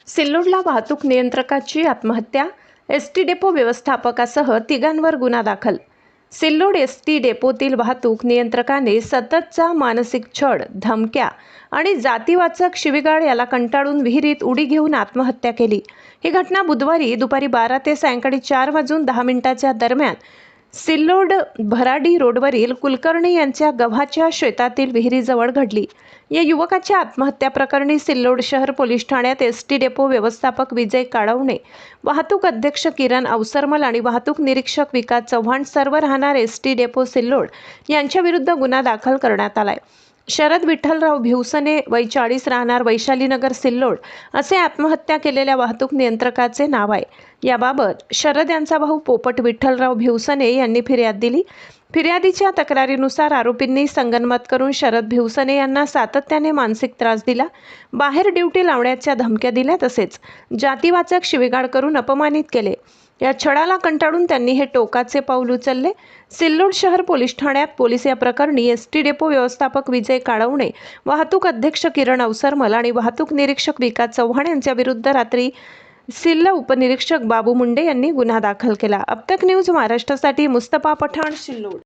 सिल्लोडला वाहतूक नियंत्रकाची आत्महत्या, ST depot व्यवस्थापकासह तिघांवर गुन्हा दाखल. सिल्लोड एसटी डेपोतील वाहतूक नियंत्रकाने सततचा मानसिक छळ, धमक्या आणि जातीवाचक शिवीगाळ याला कंटाळून विहिरीत उडी घेऊन आत्महत्या केली. ही घटना बुधवारी दुपारी 12 ते सायंकाळी 4:10 दरम्यान सिल्लोड भराडी रोडवरील कुलकर्णी यांच्या गव्हाच्या शेतातील विहिरीजवळ घडली. या युवकाच्या आत्महत्या प्रकरणी सिल्लोड शहर पोलीस ठाण्यात एसटी डेपो व्यवस्थापक विजय काळवणे, वाहतूक अध्यक्ष किरण अवसरमल आणि वाहतूक निरीक्षक विकास चव्हाण सर्व राहणार एसटी डेपो सिल्लोड यांच्याविरुद्ध गुन्हा दाखल करण्यात आलाय. शरद विठ्ठलराव भिवसने वय 40 राहणार वैशालीनगर सिल्लोड असे आत्महत्या केलेल्या वाहतूक नियंत्रकाचे नाव आहे. याबाबत शरद यांचा भाऊ पोपट विठ्ठलराव भिवसने यांनी फिर्याद दिली. फिर्यादीच्या तक्रारीनुसार आरोपींनी संगनमत करून शरद भिवसने यांना सातत्याने मानसिक त्रास दिला, बाहेर ड्युटी लावण्याच्या धमक्या दिल्या तसेच जातीवाचक शिवीगाळ करून अपमानित केले. या छळाला कंटाळून त्यांनी हे टोकाचे पाऊल उचलले. सिल्लोड शहर पोलीस ठाण्यात पोलीस या प्रकरणी एसटी डेपो व्यवस्थापक विजय काळवणे, वाहतूक अध्यक्ष किरण अवसरमल आणि वाहतूक निरीक्षक विकास चव्हाण यांच्या विरुद्ध रात्री सिल्लोड उपनिरीक्षक बाबू मुंडे यांनी गुन्हा दाखल केला. अब तक न्यूज महाराष्ट्रासाठी मुस्तफा पठाण, सिल्लोड.